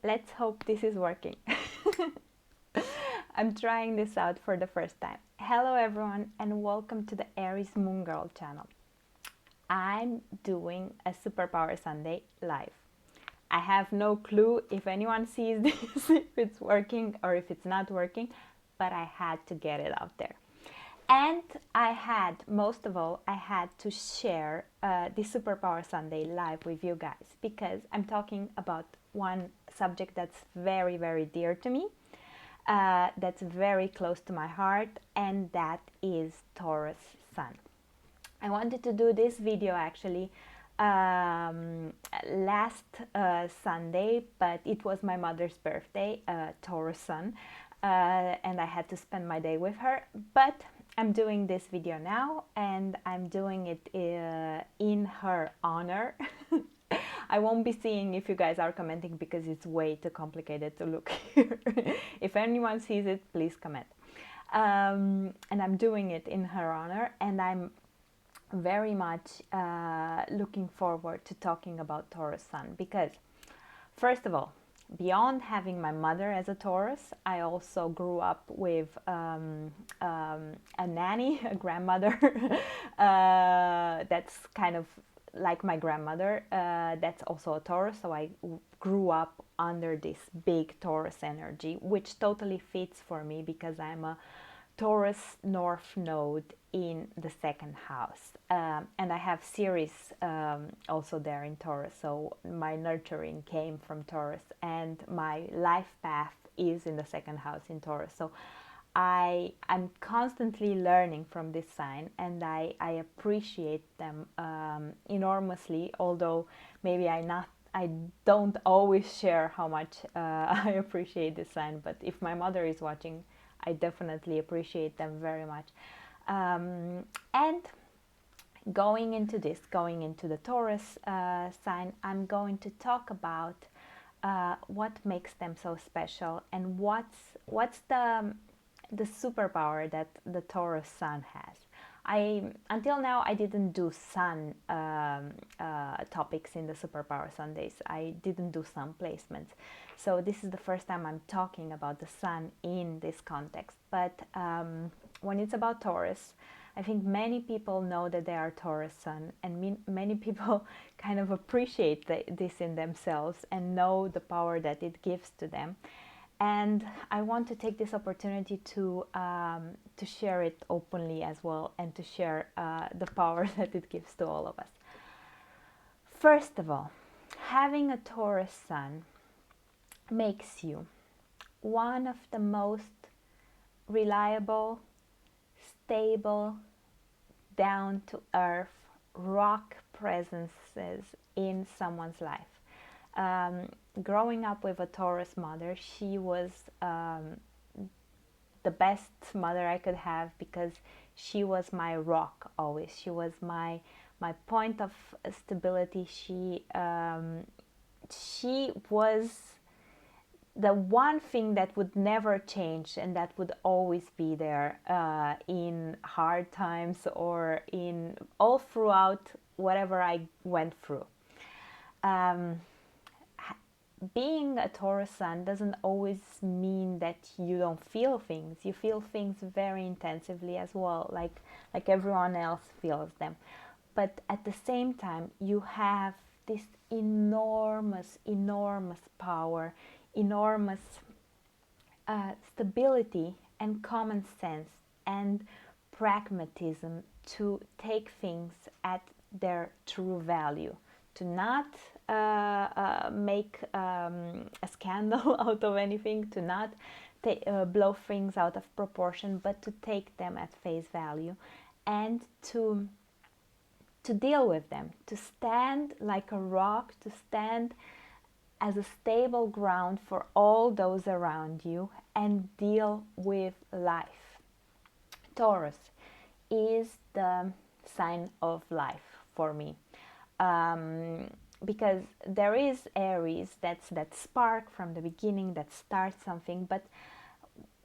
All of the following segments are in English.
Let's hope this is working. I'm trying this out for the first time. Hello everyone and welcome to the Aries Moon Girl channel. I'm doing a Superpower Sunday live. I have no clue if anyone sees this, if it's working or if it's not working, but I had to get it out there. And most of all, I had to share the Superpower Sunday live with you guys because I'm talking about one subject that's very, very dear to me, that's very close to my heart, and that is Taurus Sun. I wanted to do this video actually last Sunday, but it was my mother's birthday, Taurus Sun, and I had to spend my day with her. But I'm doing this video now, and I'm doing it in her honor. I won't be seeing if you guys are commenting because it's way too complicated to look here. If anyone sees it, please comment. And I'm doing it in her honor, and I'm very much looking forward to talking about Taurus Sun because, first of all, beyond having my mother as a Taurus, I also grew up with a nanny, a grandmother that's kind of like my grandmother, that's also a Taurus, so I grew up under this big Taurus energy, which totally fits for me because I'm a Taurus North Node in the second house, and I have Ceres also there in Taurus, so my nurturing came from Taurus, and my life path is in the second house in Taurus, so I'm constantly learning from this sign, and I appreciate them enormously, although maybe I don't always share how much I appreciate this sign, but if my mother is watching, I definitely appreciate them very much. And going into the Taurus sign, I'm going to talk about what makes them so special and what's the superpower that the Taurus Sun has. Until now I didn't do Sun topics in the Superpower Sundays. I didn't do Sun placements, so this is the first time I'm talking about the Sun in this context. But when it's about Taurus, I think many people know that they are Taurus Sun, and many people kind of appreciate this in themselves and know the power that it gives to them. And I want to take this opportunity to share it openly as well, and to share the power that it gives to all of us. First of all, having a Taurus Sun makes you one of the most reliable, stable, down-to-earth rock presences in someone's life. Growing up with a Taurus mother, she was the best mother I could have because she was my rock always. She was my point of stability. She was the one thing that would never change and that would always be there in hard times or in all throughout whatever I went through. Being a Taurus Sun doesn't always mean that you don't feel things. You feel things very intensively as well, like everyone else feels them. But at the same time, you have this enormous power, enormous stability and common sense and pragmatism to take things at their true value, to not make a scandal out of anything, to not blow things out of proportion, but to take them at face value and to deal with them, to stand like a rock, to stand as a stable ground for all those around you and deal with life. Taurus is the sign of life for me. Because there is Aries, that's that spark from the beginning that starts something, but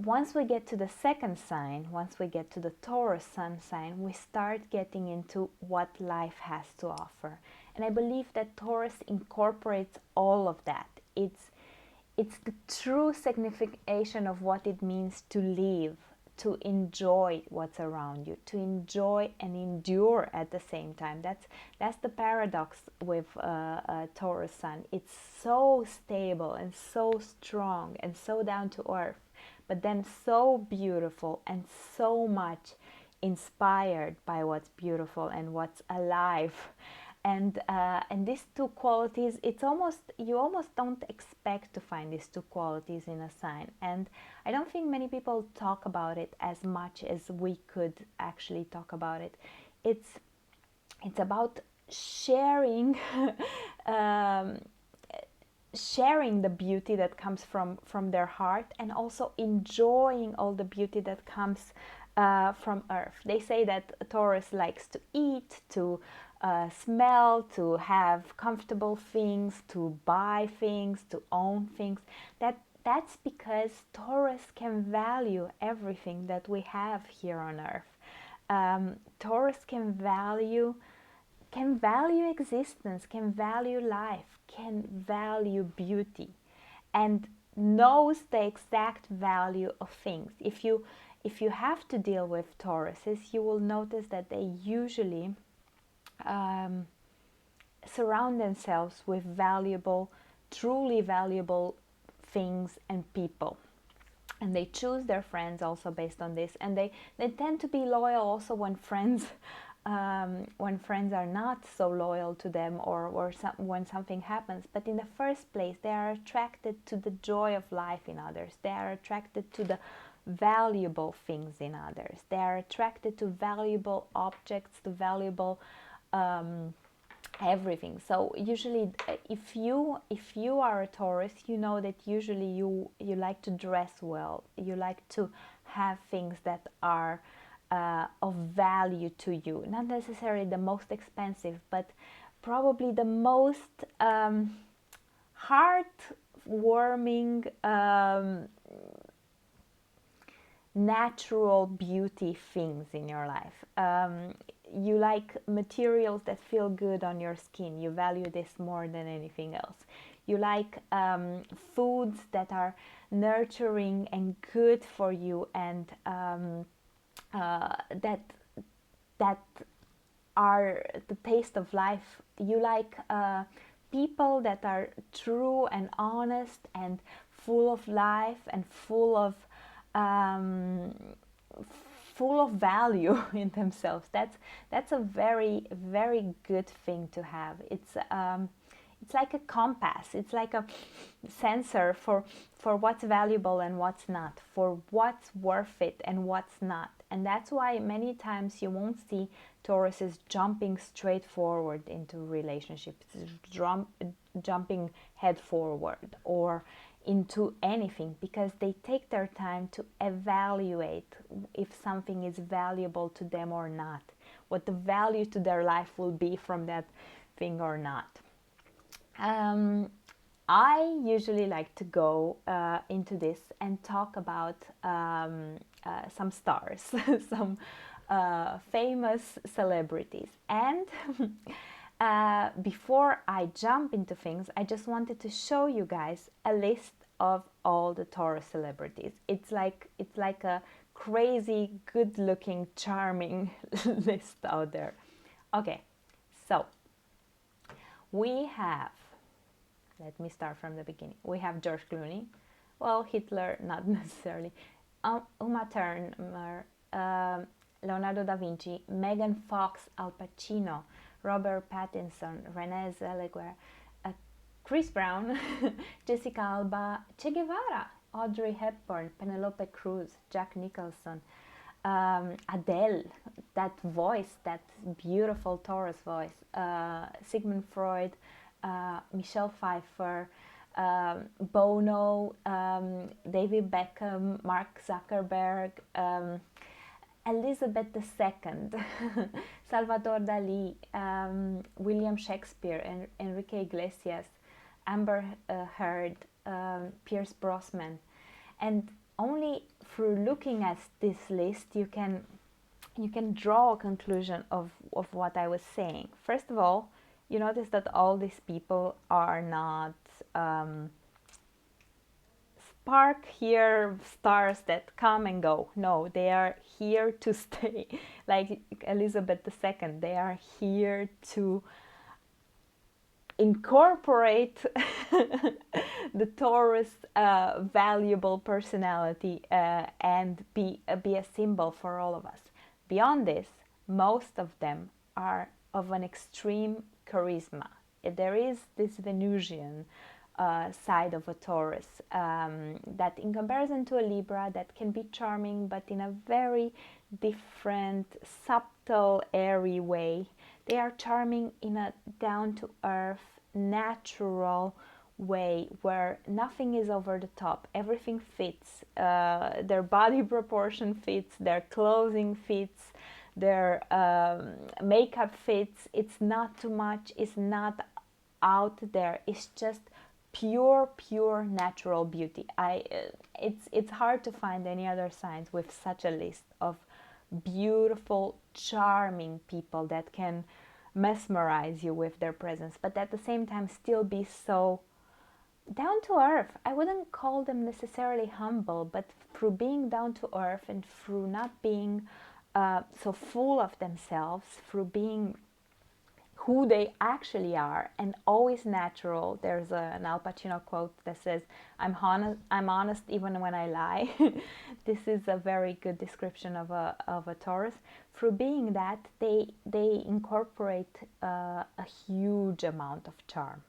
once we get to the second sign, once we get to the Taurus Sun sign, we start getting into what life has to offer. And I believe that Taurus incorporates all of that. it's the true signification of what it means to live, to enjoy what's around you, to enjoy and endure at the same time. That's the paradox with Taurus Sun. It's so stable and so strong and so down to earth, but then so beautiful and so much inspired by what's beautiful and what's alive. And these two qualities, it's almost, you almost don't expect to find these two qualities in a sign, and I don't think many people talk about it as much as we could actually talk about it. It's about sharing um, sharing the beauty that comes from their heart, and also enjoying all the beauty that comes from earth. They say that Taurus likes to eat, to smell, to have comfortable things, to buy things, to own things. That's because Taurus can value everything that we have here on earth. Taurus can value existence, can value life, can value beauty, and knows the exact value of things. If you have to deal with Tauruses, you will notice that they usually surround themselves with valuable, truly valuable things and people. And they choose their friends also based on this. And they tend to be loyal also when friends are not so loyal to them, or when something happens. But in the first place, they are attracted to the joy of life in others. They are attracted to the valuable things in others. They are attracted to valuable objects, to valuable everything. So usually, if you are a Taurus, you know that usually you like to dress well. You like to have things that are of value to you. Not necessarily the most expensive, but probably the most heartwarming, natural beauty things in your life. You like materials that feel good on your skin. You value this more than anything else. You like foods that are nurturing and good for you, and that are the taste of life. You like people that are true and honest and full of life and full of value in themselves. That's a very, very good thing to have. It's like a compass. It's like a sensor for what's valuable and what's not, for what's worth it and what's not. And that's why many times you won't see Tauruses jumping straight forward into relationships, jumping head forward or into anything, because they take their time to evaluate if something is valuable to them or not, what the value to their life will be from that thing or not. I usually like to go into this and talk about some stars, some famous celebrities. And before I jump into things, I just wanted to show you guys a list of all the Taurus celebrities. It's like a crazy, good-looking, charming list out there. Okay, so we have, let me start from the beginning. We have George Clooney. Well, Hitler, not necessarily. Uma Thurman, Leonardo da Vinci, Megan Fox, Al Pacino, Robert Pattinson, Renée Zellweger, Chris Brown, Jessica Alba, Che Guevara, Audrey Hepburn, Penelope Cruz, Jack Nicholson, Adele, that voice, that beautiful Taurus voice, Sigmund Freud, Michelle Pfeiffer, Bono, David Beckham, Mark Zuckerberg, Elizabeth II, Salvador Dali, William Shakespeare, Enrique Iglesias, Amber Heard, Pierce Brosnan. And only through looking at this list you can draw a conclusion of what I was saying. First of all, you notice that all these people are not park here stars that come and go. No, they are here to stay. Like Elizabeth II, they are here to incorporate the Taurus valuable personality and be a symbol for all of us. Beyond this, most of them are of an extreme charisma. There is this Venusian side of a Taurus that, in comparison to a Libra, that can be charming, but in a very different, subtle, airy way. They are charming in a down-to-earth, natural way where nothing is over the top. Everything fits. Their body proportion fits. Their clothing fits. Their makeup fits. It's not too much. It's not out there. It's just pure natural beauty. It's hard to find any other signs with such a list of beautiful, charming people that can mesmerize you with their presence, but at the same time still be so down to earth. I wouldn't call them necessarily humble, but through being down to earth and through not being so full of themselves, through being who they actually are and always natural. There's an Al Pacino quote that says, I'm honest even when I lie." This is a very good description of a Taurus. Through being that, they incorporate a huge amount of charm.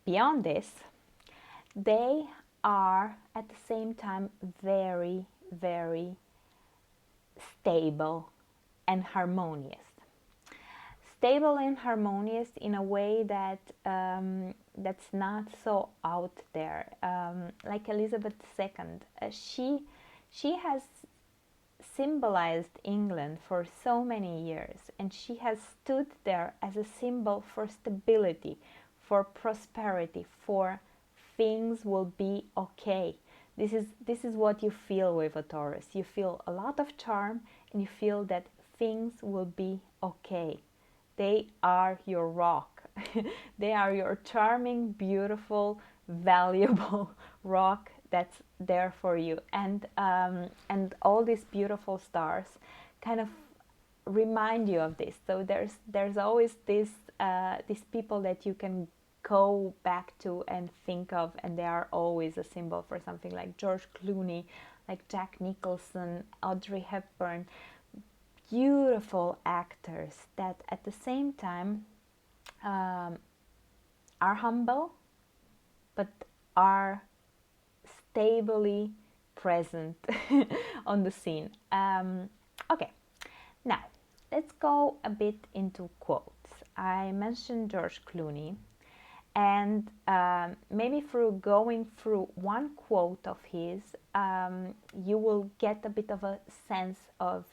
Beyond this, they are at the same time very stable and harmonious. Stable and harmonious in a way that that's not so out there. Like Elizabeth II, she has symbolized England for so many years, and she has stood there as a symbol for stability, for prosperity, for things will be okay. This is what you feel with a Taurus. You feel a lot of charm, and you feel that things will be okay. They are your rock. They are your charming, beautiful, valuable rock that's there for you. And all these beautiful stars kind of remind you of this. So there's always these people that you can go back to and think of, and they are always a symbol for something, like George Clooney, like Jack Nicholson, Audrey Hepburn. Beautiful actors that at the same time are humble but are stably present on the scene. Okay, now let's go a bit into quotes. I mentioned George Clooney, and maybe through going through one quote of his, you will get a bit of a sense of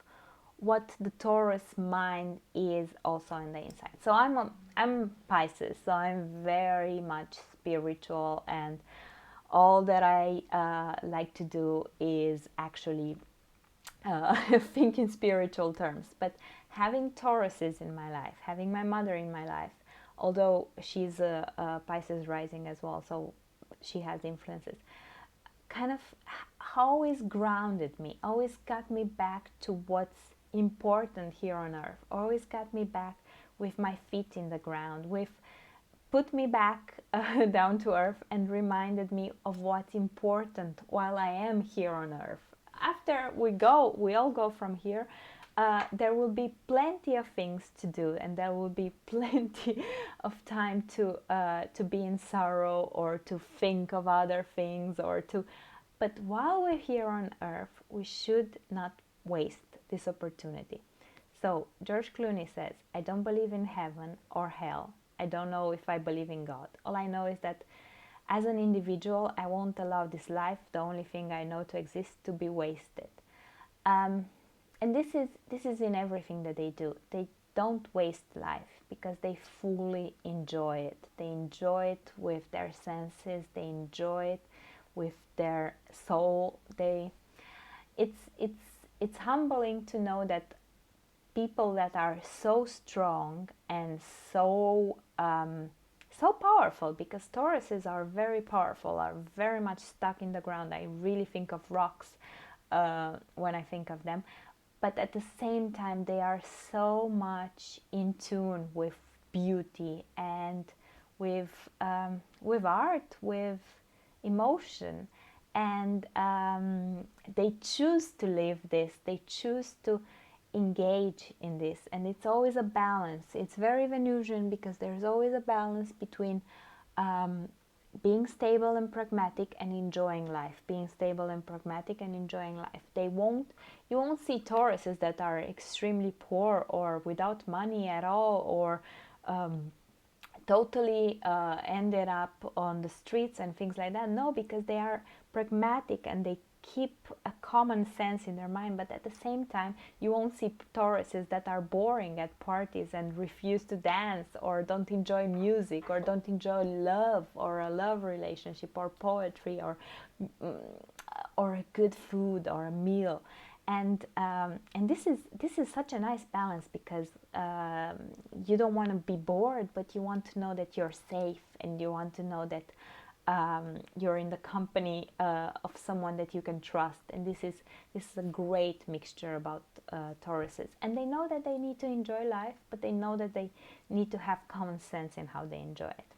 what the Taurus mind is also on the inside. So I'm Pisces, so I'm very much spiritual, and all that I like to do is actually think in spiritual terms. But having Tauruses in my life, having my mother in my life, although she's a Pisces rising as well, so she has influences, kind of always grounded me, always got me back to what's important here on earth, always got me back with my feet in the ground, put me back down to earth, and reminded me of what's important while I am here on earth. After we all go from here, there will be plenty of things to do, and there will be plenty of time to be in sorrow, or to think of other things, but while we're here on earth, we should not waste this opportunity. So George Clooney says, "I don't believe in heaven or hell. I don't know if I believe in God. All I know is that as an individual, I won't allow this life, the only thing I know to exist, to be wasted." And this is in everything that they do. They don't waste life because they fully enjoy it. They enjoy it with their senses. They enjoy it with their soul. It's humbling to know that people that are so strong and so so powerful, because Tauruses are very powerful, are very much stuck in the ground. I really think of rocks when I think of them. But at the same time, they are so much in tune with beauty and with art, with emotion, and they choose to live this. They choose to engage in this, and it's always a balance. It's very Venusian, because there's always a balance between being stable and pragmatic and enjoying life. Being stable and pragmatic and enjoying life. You won't see Tauruses that are extremely poor or without money at all, or totally ended up on the streets and things like that. No, because they are pragmatic and they keep a common sense in their mind. But at the same time, you won't see Tauruses that are boring at parties and refuse to dance, or don't enjoy music, or don't enjoy love, or a love relationship, or poetry, or a good food, or a meal. And this is such a nice balance, because you don't want to be bored, but you want to know that you're safe, and you want to know that you're in the company of someone that you can trust. And this is a great mixture about Tauruses. And they know that they need to enjoy life, but they know that they need to have common sense in how they enjoy it.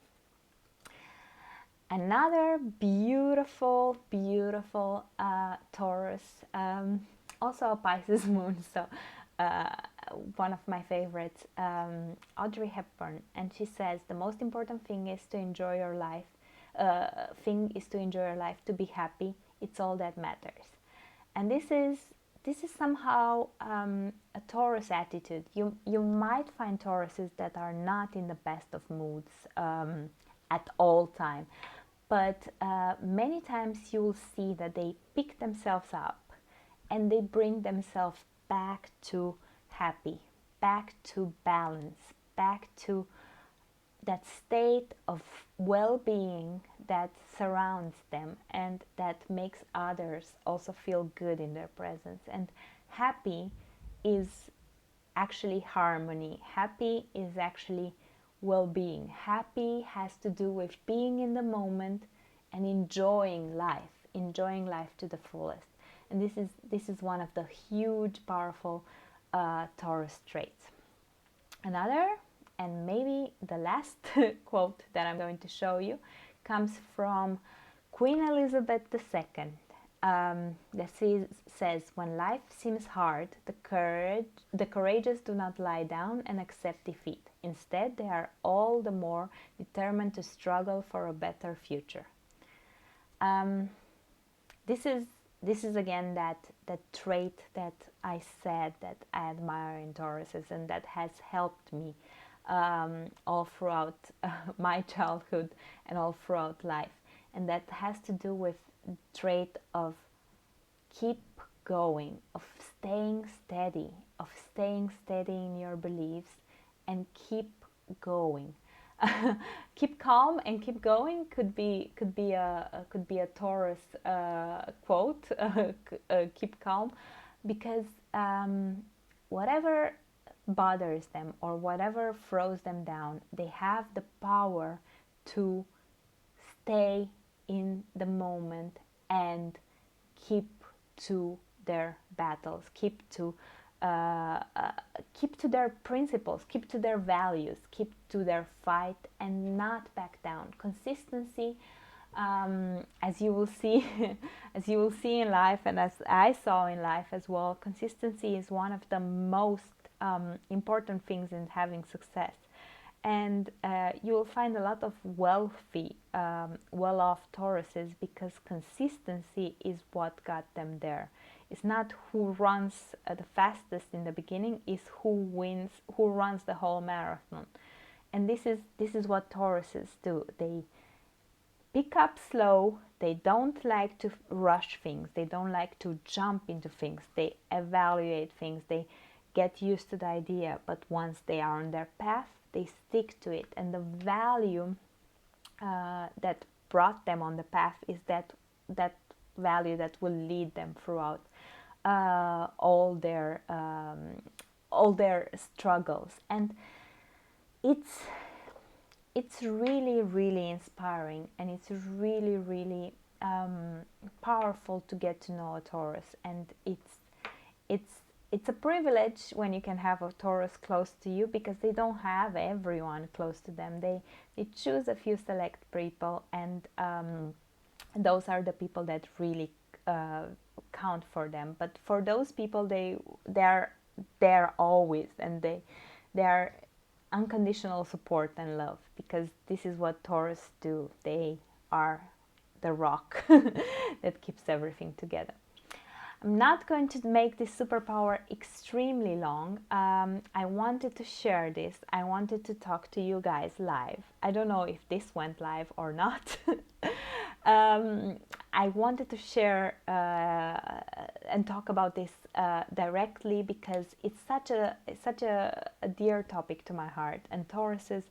Another beautiful, beautiful Taurus, also a Pisces moon, so one of my favorites, Audrey Hepburn, and she says the most important thing is to enjoy your life. To be happy. It's all that matters. And this is somehow a Taurus attitude. You might find Tauruses that are not in the best of moods at all time, but many times you will see that they pick themselves up and they bring themselves back to happy, back to balance, back to that state of well-being that surrounds them and that makes others also feel good in their presence. And happy is actually harmony. Happy is actually well-being. Happy has to do with being in the moment and enjoying life to the fullest. And this is one of the huge, powerful Taurus traits. Another, and maybe the last quote that I'm going to show you, comes from Queen Elizabeth II. That says, when life seems hard, the courageous do not lie down and accept defeat. Instead, they are all the more determined to struggle for a better future. This is again that trait that I said that I admire in Tauruses, and that has helped me all throughout my childhood and all throughout life. And that has to do with the trait of keep going, of staying steady in your beliefs, and keep going. Keep calm and keep going could be a Taurus quote. Keep calm, because whatever bothers them or whatever throws them down, they have the power to stay in the moment and keep to their battles, keep to their principles, keep to their values, keep to their fight, and not back down. Consistency, as you will see, as you will see in life, and as I saw in life as well, consistency is one of the most important things in having success. And you will find a lot of wealthy, well-off Tauruses, because consistency is what got them there. It's not who runs the fastest in the beginning, it's who wins, who runs the whole marathon. And this is what Tauruses do. They pick up slow. They don't like to rush things. They don't like to jump into things. They evaluate things. They get used to the idea. But once they are on their path, they stick to it. And the value that brought them on the path is that value that will lead them throughout all their struggles. And it's it's really, really inspiring, and it's really, really powerful to get to know a Taurus. And it's it's a privilege when you can have a Taurus close to you, because they don't have everyone close to them. They choose a few select people, and those are the people that really count for them. But for those people, they're there always, and they are unconditional support and love, because this is what Taurus do. They are the rock that keeps everything together. I'm not going to make this superpower extremely long. I wanted to share this. I wanted to talk to you guys live. I don't know if this went live or not. I wanted to share and talk about this directly, because it's such a dear topic to my heart, and Tauruses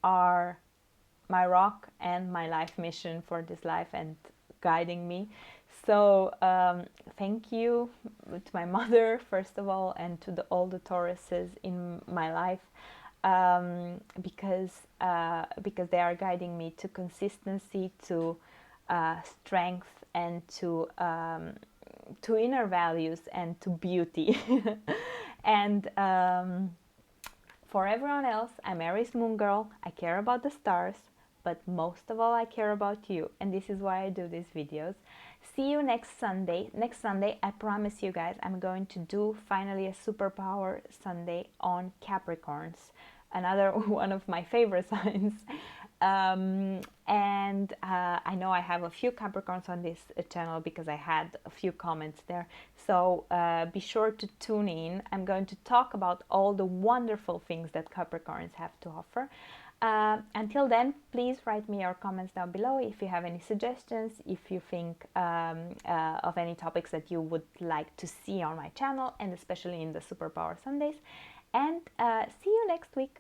are my rock and my life mission for this life, and guiding me. So thank you to my mother, first of all, and to all the Tauruses in my life, because they are guiding me to consistency, to strength, and to inner values, and to beauty. And for everyone else, I'm Aries Moon Girl. I care about the stars, but most of all I care about you, and this is why I do these videos. See you next Sunday. Next Sunday, I promise you guys, I'm going to do finally a Superpower Sunday on Capricorns, another one of my favorite signs. And I know I have a few Capricorns on this channel, because I had a few comments there. So be sure to tune in. I'm going to talk about all the wonderful things that Capricorns have to offer. Until then, please write me your comments down below if you have any suggestions, if you think of any topics that you would like to see on my channel, and especially in the Superpower Sundays. And see you next week.